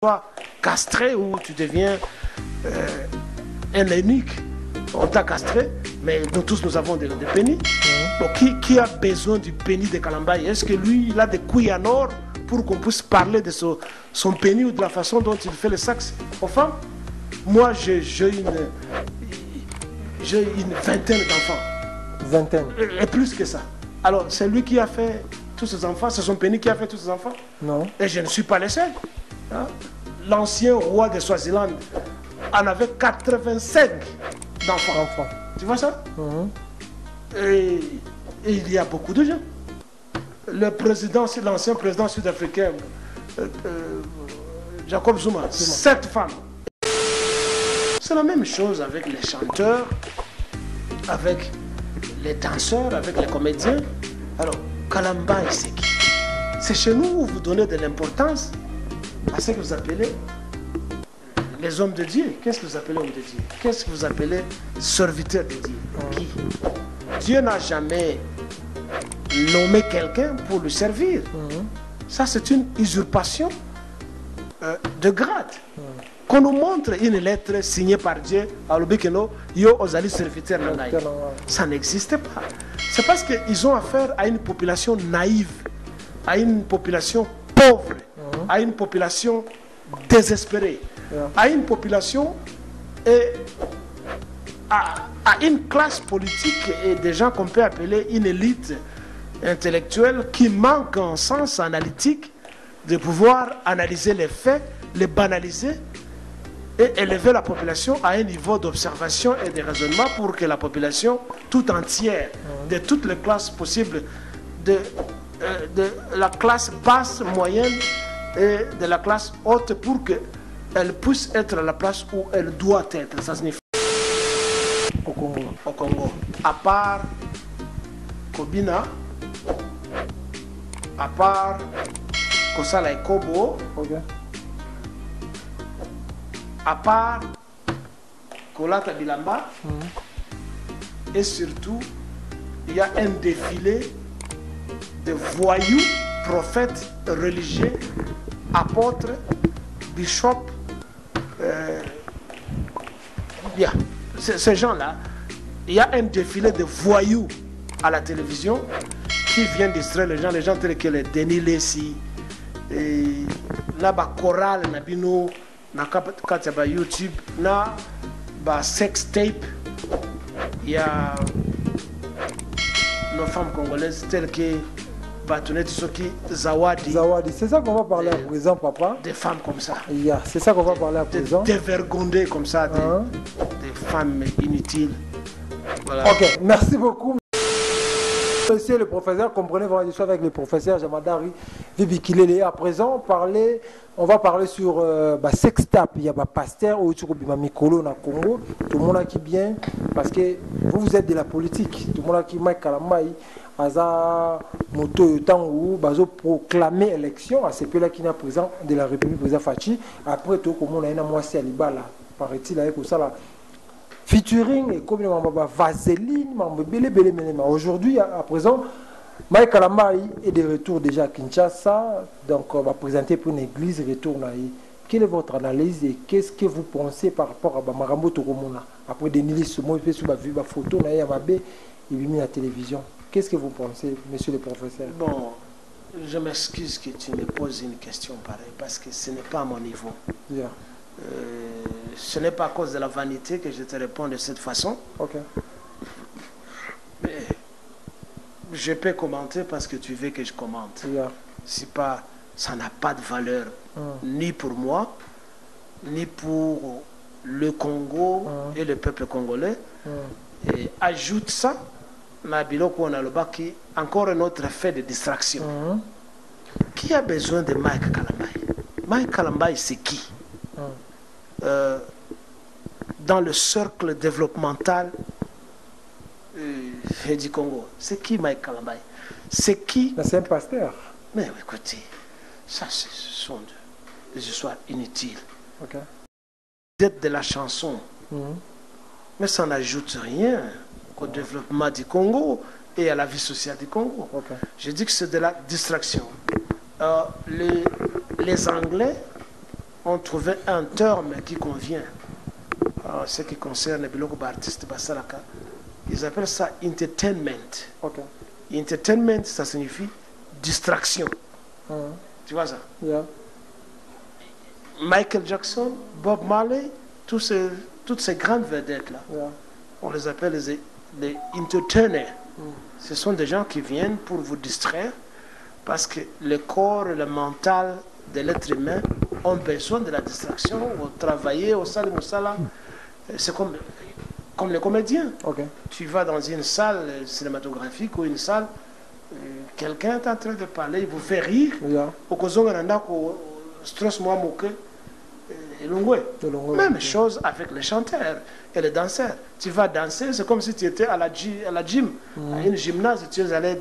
sois castré ou tu deviens un eunuque. On t'a castré, mais nous tous nous avons des pénis. Bon, qui a besoin du pénis de Kalambaye? Est-ce que lui, il a des couilles en or pour qu'on puisse parler de son pénis ou de la façon dont il fait le sexe aux femmes? Moi, j'ai une vingtaine d'enfants. Vingtaine. Et plus que ça. Alors, c'est lui qui a fait tous ses enfants? C'est son pénis qui a fait tous ses enfants? Non. Et je ne suis pas le seul. Hein? L'ancien roi de Swaziland en avait 85 d'enfants. Tu vois ça? Et il y a beaucoup de gens. Le président, c'est l'ancien président sud-africain, Jacob Zuma, 7 femmes. C'est la même chose avec les chanteurs, avec les danseurs, avec les comédiens. Alors, Kalambaye, c'est qui? C'est chez nous où vous donnez de l'importance à ce que vous appelez les hommes de Dieu. Qu'est-ce que vous appelez hommes de Dieu? Qu'est-ce que vous appelez serviteurs de Dieu? Qui? Dieu n'a jamais nommé quelqu'un pour le servir. Ça, c'est une usurpation de grade. Qu'on nous montre une lettre signée par Dieu, ça n'existe pas. C'est parce qu'ils ont affaire à une population naïve, à une population pauvre, à une population désespérée, à une population et à une classe politique et des gens qu'on peut appeler une élite intellectuelle qui manque en sens analytique de pouvoir analyser les faits, les banaliser et élever la population à un niveau d'observation et de raisonnement pour que la population tout entière, de toutes les classes possibles, de la classe basse, moyenne et de la classe haute, pour qu'elle puisse être à la place où elle doit être. Ça signifie au Congo. À part Kobina, à part Kosala et Kobo, à part Kolata Bilamba, et surtout, il y a un défilé de voyous, prophètes religieux, apôtres, bishops, bien. Ces gens-là, il y a un défilé de voyous à la télévision qui viennent distraire les gens tels que les Denis Lessi, et là, chorale, Nabino, na YouTube, na sex tape. Il y a nos femmes congolaises telles que Batounette Soki, Zawadi. Zawadi, c'est ça qu'on va parler à présent, papa. Des femmes comme ça. C'est ça qu'on va parler à présent. Dévergondées comme ça, des femmes inutiles. Voilà. Ok, merci beaucoup. Monsieur le professeur, comprenez votre histoire avec le professeur Jamadari Vibikilele. À présent, on va parler sur sextape. Il y a pasteur ou Mikolo na Congo. Tout le monde qui bien, parce que vous êtes de la politique. Tout le monde qui Mike Kalambaye, Aza Moto Tango, Bazo proclamer élection à ce pays-là qui n'est présent de la République président Fachi. Après tout, comme on a un mois à Libala, paraît-il avec ça là. Featuring et comme Vaseline, aujourd'hui, à présent, Mike Kalambaye est de retour déjà à Kinshasa, donc on va présenter pour une église retour. Quelle est votre analyse et qu'est-ce que vous pensez par rapport à Marambo Tokomona? Après Denis Somo, il sur la photo, il est mis à la télévision. Qu'est-ce que vous pensez, monsieur le professeur? Bon, je m'excuse que tu me poses une question pareille parce que ce n'est pas à mon niveau. Yeah. Ce n'est pas à cause de la vanité que je te réponds de cette façon. Okay. Mais je peux commenter parce que tu veux que je commente. Yeah. Si pas, ça n'a pas de valeur ni pour moi, ni pour le Congo et le peuple congolais. Et ajoute ça, qui encore un autre fait de distraction. Qui a besoin de Mike Kalambaye? Mike Kalambaye, c'est qui? Dans le cercle développemental du Congo. C'est qui Mike Kalambaye? C'est qui? C'est un pasteur. Mais écoutez, ça ce sont des histoires inutiles. Okay. D'être de la chanson. Mais ça n'ajoute rien au développement du Congo et à la vie sociale du Congo. Okay. Je dis que c'est de la distraction. Les Anglais ont trouvé un terme qui convient à ce qui concerne les blocs d'artistes Bassalaka. Ils appellent ça entertainment. Ok. Entertainment, ça signifie distraction. Tu vois ça? Yeah. Michael Jackson, Bob Marley, toutes ces grandes vedettes-là, Yeah. on les appelle les entertainers. Ce sont des gens qui viennent pour vous distraire parce que le corps et le mental de l'être humain ont besoin de la distraction. Au travailler, au salle Moussala, c'est comme les comédiens. Ok. Tu vas dans une salle cinématographique ou une salle, quelqu'un est en train de parler, il vous fait rire. Yeah. Au Kozongananda, au stress moi moqué. Même chose avec les chanteurs et les danseurs. Tu vas danser, c'est comme si tu étais à la gym, à une gymnase, tu es allé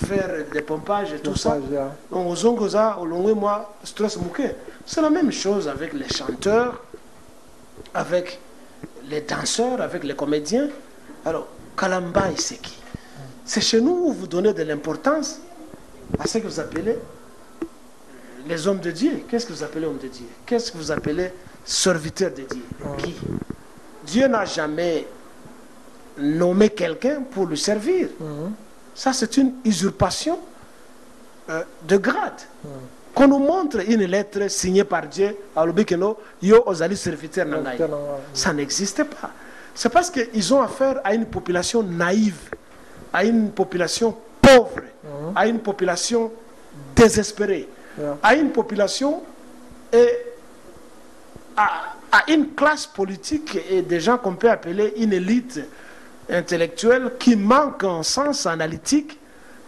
faire des pompages et tout ça. C'est la même chose avec les chanteurs, avec les danseurs, avec les comédiens. Alors, Kalamba, c'est qui? C'est chez nous où vous donnez de l'importance à ce que vous appelez les hommes de Dieu. Qu'est-ce que vous appelez hommes de Dieu? Qu'est-ce que vous appelez serviteurs de Dieu? Qui? Dieu n'a jamais nommé quelqu'un pour lui servir. Ça, c'est une usurpation de grade. Qu'on nous montre une lettre signée par Dieu, ça n'existe pas. C'est parce qu'ils ont affaire à une population naïve, à une population pauvre, à une population désespérée, à une population et à une classe politique et des gens qu'on peut appeler une élite intellectuelle qui manque un sens analytique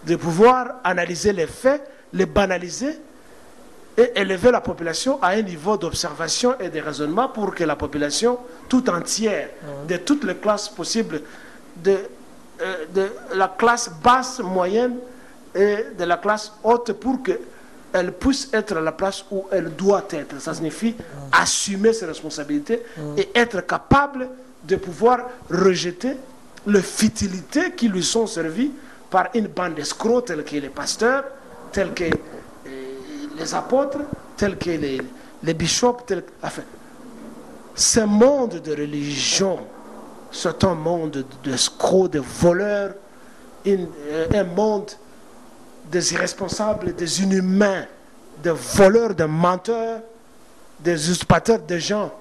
de pouvoir analyser les faits, les banaliser et élever la population à un niveau d'observation et de raisonnement pour que la population tout entière, de toutes les classes possibles, de la classe basse, moyenne et de la classe haute, pour qu'elle puisse être à la place où elle doit être. Ça signifie assumer ses responsabilités et être capable de pouvoir rejeter les futilités qui lui sont servies par une bande d'escrocs tels que les pasteurs, tels que les apôtres, tels que les bishops, enfin, ce monde de religion, c'est un monde d'escrocs, de voleurs, un monde des irresponsables, des inhumains, des voleurs, des menteurs, des usurpateurs, des gens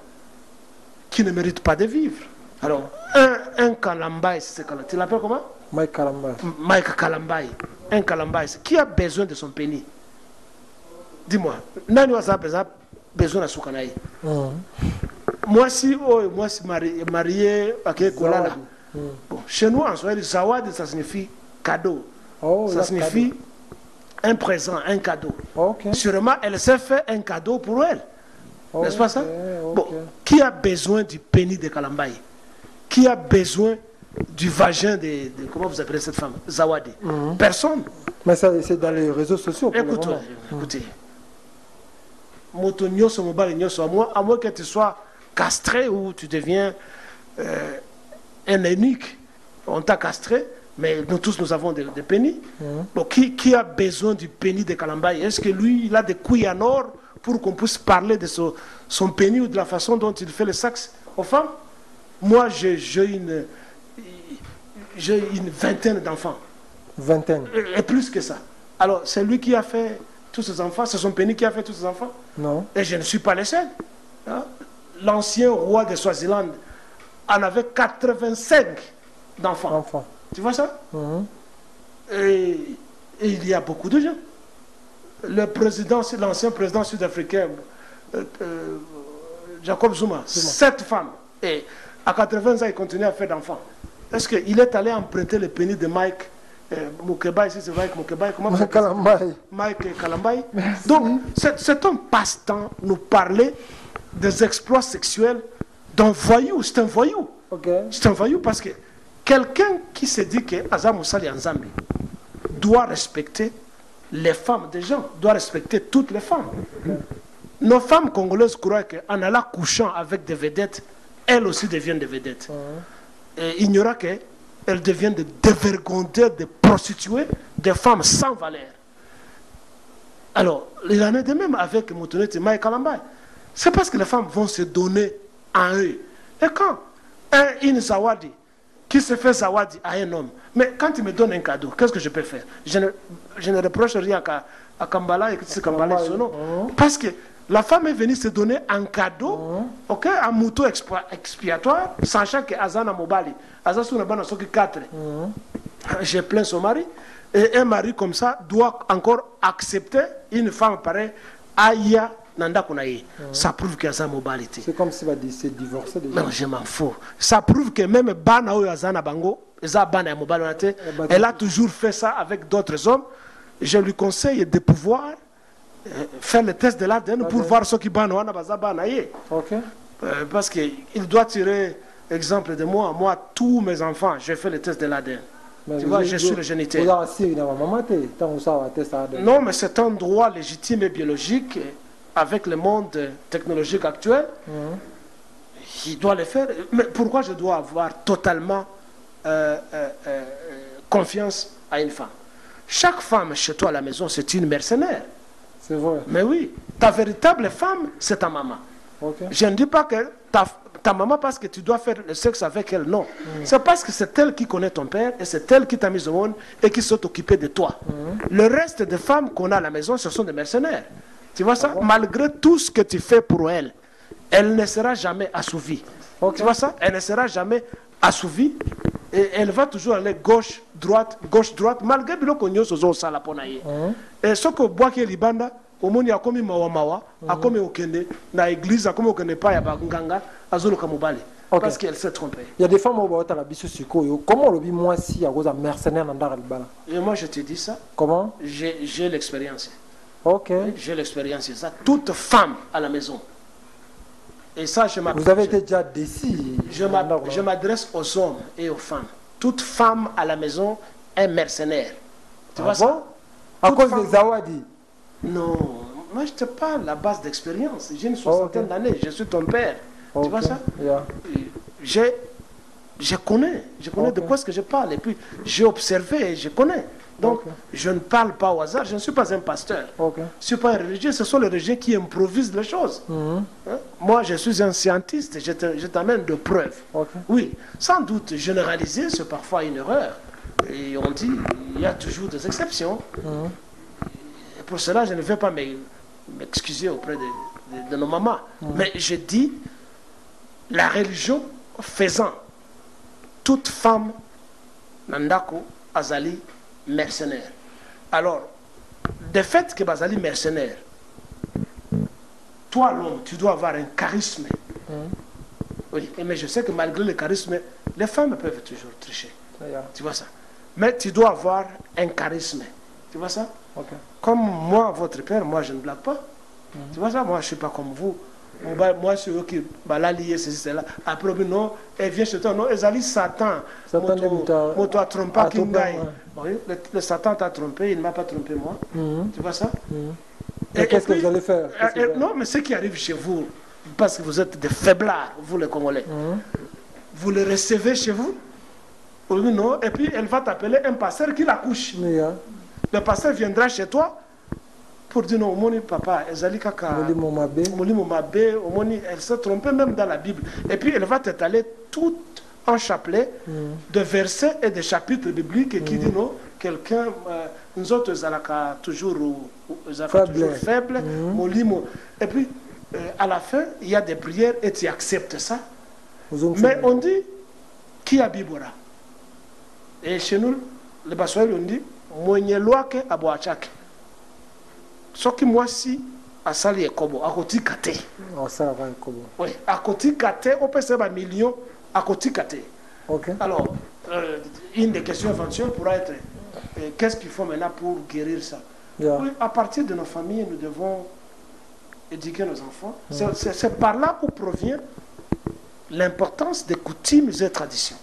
qui ne méritent pas de vivre. Alors, un Kalambaï, tu l'appelles comment? Mike Kalambaï. Mike Kalambaï. Un Kalambaï. Qui a besoin de son penny? Dis-moi. Nani a besoin de son canaille? Moi, si marié avec Kolala. Bon, chez nous, en Swahili, Zawadi, ça signifie cadeau. Ça signifie un présent, un cadeau. Sûrement, elle s'est fait un cadeau pour elle. N'est-ce pas ça? Bon, qui a besoin du penny de Kalambaï? Qui a besoin du vagin de comment vous appelez cette femme? Zawadi. Personne. Mais c'est dans les réseaux sociaux. Écoutez. À moins que tu sois castré ou tu deviens un eunuque, on t'a castré, mais nous tous nous avons des pennies. Bon, qui a besoin du penny de Kalambaï? Est-ce que lui, il a des couilles en or pour qu'on puisse parler de son penny ou de la façon dont il fait le sexe aux femmes? Moi, j'ai une vingtaine d'enfants. Vingtaine. Et plus que ça. Alors, c'est lui qui a fait tous ses enfants, c'est son penny qui a fait tous ses enfants? Non. Et je ne suis pas le seul. Hein? L'ancien roi de Swaziland en avait 85 d'enfants. Tu vois ça? Et il y a beaucoup de gens. L'ancien président sud-africain, Jacob Zuma, 7 femmes. Et à 80 ans, il continue à faire d'enfants. Est-ce qu'il est allé emprunter le penny de Mike Mukebai, si c'est Mike Mukebai, comment Mike Kalambaï. Mike Kalambaï. Donc, c'est un passe-temps, nous parler des exploits sexuels d'un voyou. C'est un voyou. C'est un voyou parce que quelqu'un qui se dit que Azam Moussali en Zambie doit respecter les femmes des gens, doit respecter toutes les femmes. Nos femmes congolaises croient qu'en allant couchant avec des vedettes, elles aussi deviennent des vedettes. Et ignorant qu'elles deviennent des dévergondeurs, des prostituées, des femmes sans valeur. Alors, il en est de même avec Moutonete Mike Kalambaï. C'est parce que les femmes vont se donner en eux. Et quand une Zawadi qui se fait Zawadi à un homme, mais quand il me donne un cadeau, qu'est-ce que je peux faire? Je ne reproche rien à Kambala et c'est Kambala son nom. Parce que la femme est venue se donner un cadeau, ok, un mouton expiatoire, sachant que Azana Mobali, Azasuna Bana Soki 4, j'ai plaint son mari, et un mari comme ça doit encore accepter une femme pareille, Aya Nanda Kunaye. Ça prouve qu'il y a ça Mobalité. C'est comme si c'est divorcé déjà. Non, je m'en fous. Ça prouve que même Bana ou Azana Bango, elle a toujours fait ça avec d'autres hommes. Je lui conseille de pouvoir faire le test de l'ADN pour voir ce qui ban parce qu'il doit tirer exemple de moi. Moi, tous mes enfants, j'ai fait le test de l'ADN. Tu vois, je suis le géniteur. Non, mais c'est un droit légitime et biologique avec le monde technologique actuel. Il doit le faire. Mais pourquoi je dois avoir totalement confiance à une femme? Chaque femme chez toi à la maison, c'est une mercenaire. C'est vrai. Mais oui, ta véritable femme, c'est ta maman. Je ne dis pas que ta maman parce que tu dois faire le sexe avec elle, non. C'est parce que c'est elle qui connaît ton père et c'est elle qui t'a mis au monde et qui s'est occupée de toi. Le reste des femmes qu'on a à la maison, ce sont des mercenaires. Tu vois ça? Malgré tout ce que tu fais pour elle, elle ne sera jamais assouvie. Tu vois ça? Elle ne sera jamais assouvie et elle va toujours aller gauche, droite, malgré que nous sommes au Salaponaye. Et ce que boit qui est libanda, au monde a commis mawa, a commis au Kende, na église, a commis au Kende pas, a Nganga, a Zolo Kamubali. Parce qu'elle s'est trompée. Il y a des femmes au Bata la Bissou. Comment le moi si à cause d'un mercenaire dans Darabala? Et moi je te dis ça. Comment? J'ai l'expérience. Ok. J'ai l'expérience. Ça, toute femme à la maison. Et ça, je vous avez été déjà déçu. Je m'adresse aux hommes et aux femmes. Toute femme à la maison est mercenaire. Tu vois ça? À cause des Zawadi? Non. Moi, je te parle à la base d'expérience. J'ai une soixantaine d'années. Je suis ton père. Tu vois ça? Je connais. Je connais de quoi ce que je parle. Et puis, j'ai observé et je connais. Donc, je ne parle pas au hasard. Je ne suis pas un pasteur. Je ne suis pas un religieux. Ce sont les religieux qui improvisent les choses. Moi, je suis un scientiste. Je t'amène de preuves. Oui, sans doute, généraliser, c'est parfois une erreur. Et on dit, il y a toujours des exceptions. Et pour cela, je ne vais pas m'excuser auprès de nos mamans. Mais je dis, la religion faisant, toute femme, Nandako, Azali, mercenaire. Alors, de fait que Bazali mercenaire, toi l'homme, tu dois avoir un charisme. Oui, mais je sais que malgré le charisme, les femmes peuvent toujours tricher. Tu vois ça? Mais tu dois avoir un charisme. Tu vois ça? Comme moi, votre père, moi je ne blague pas. Tu vois ça? Moi je ne suis pas comme vous. Moi, c'est eux qui la lier, ceci, cela. Après, non, elle vient chez toi, non, Ezali Satan. Moto a trompé Kingai. Le Satan t'a trompé, il ne m'a pas trompé moi. Tu vois ça? Et qu'est-ce que vous allez faire? Non, mais ce qui arrive chez vous, parce que vous êtes des faiblards, vous les Congolais, vous le recevez chez vous, non, et puis elle va t'appeler un pasteur qui la couche. Le pasteur viendra chez toi. Pour dire non, mon papa, elle s'est trompée même dans la Bible. Et puis elle va t'étaler tout un chapelet de versets et de chapitres bibliques qui dit non, quelqu'un, nous autres, toujours faibles, et puis à la fin, il y a des prières et tu acceptes ça. Mais on dit, qui a Bibora? Et chez nous, les Bassoïs, on dit, Mouenyelouake Abouachake. Ce qui moi si à Sali et Kobo, à côté Kate. Oui, à côté Kate, on peut faire un million à côté Kate. Alors, une des questions éventuelles pourra être qu'est-ce qu'il faut maintenant pour guérir ça? Oui, à partir de nos familles, nous devons éduquer nos enfants. C'est par là où provient l'importance des coutumes et traditions.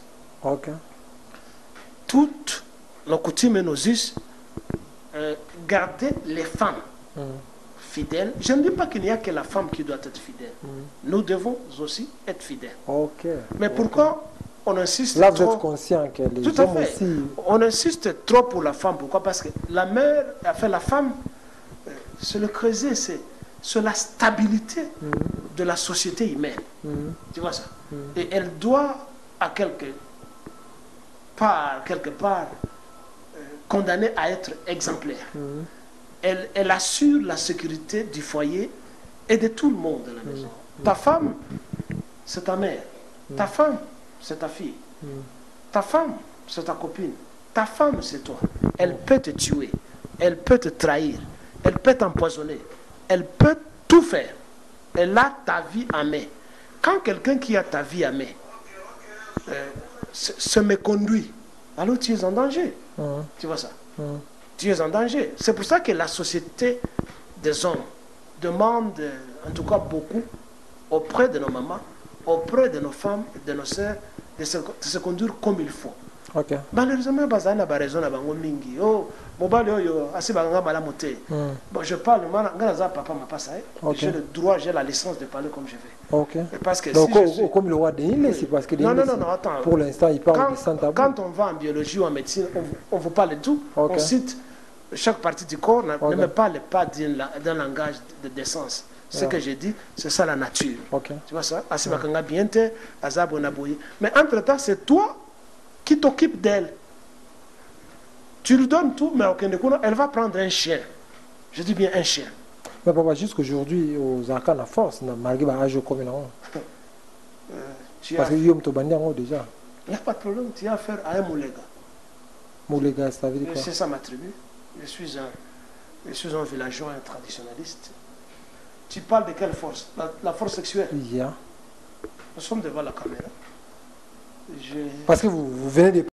Toutes nos coutumes et nos us, garder les femmes fidèles. Je ne dis pas qu'il n'y a que la femme qui doit être fidèle. Nous devons aussi être fidèles. Mais pourquoi on insiste là, trop? Vous êtes conscient que les Tout à hommes fait. aussi... On insiste trop pour la femme. Pourquoi? Parce que la mère, enfin la femme, c'est le creuset, c'est la stabilité de la société humaine. Tu vois ça? Et elle doit, à quelque part, condamnée à être exemplaire. Elle assure la sécurité du foyer et de tout le monde de la maison. Ta femme, c'est ta mère. Ta femme, c'est ta fille. Ta femme, c'est ta copine. Ta femme, c'est toi. Elle peut te tuer. Elle peut te trahir. Elle peut t'empoisonner. Elle peut tout faire. Elle a ta vie en main. Quand quelqu'un qui a ta vie en main se méconduit, alors tu es en danger. Tu vois ça? Tu es en danger. C'est pour ça que la société des hommes demande, en tout cas beaucoup, auprès de nos mamans, auprès de nos femmes, de nos sœurs, de se conduire comme il faut. Okay. Malheureusement, bazana ba raison na bango mingi. Oh, mobile oyo asibanga malamote. Bon, je parle nganaza papa m'a pas ça. J'ai le droit, j'ai la licence de parler comme je veux. OK. Parce que donc si comme le roi de c'est parce que non, attends. Pour l'instant, il parle de sans tabou. Quand on va en biologie ou en médecine, on vous parle de tout. On cite chaque partie du corps, ne me parle pas d'un langage de décence. Ce que j'ai dit, c'est ça la nature. Tu vois ça? Asibakanga biente, azabo naboye. Mais entre-temps, c'est toi qui t'occupe d'elle. Tu lui donnes tout, mais elle va prendre un chien. Je dis bien un chien. Mais papa, jusqu'aujourd'hui, aux arcanes à force, malgré l'âge comme il parce que Yom Tobandi déjà. Il n'y a pas de problème, tu as affaire à un moulega. Moulega, ça veut dire quoi? C'est ça ma tribu. Je suis un villageois, un traditionnaliste. Tu parles de quelle force? La force sexuelle. Yeah. Nous sommes devant la caméra. Parce que vous venez de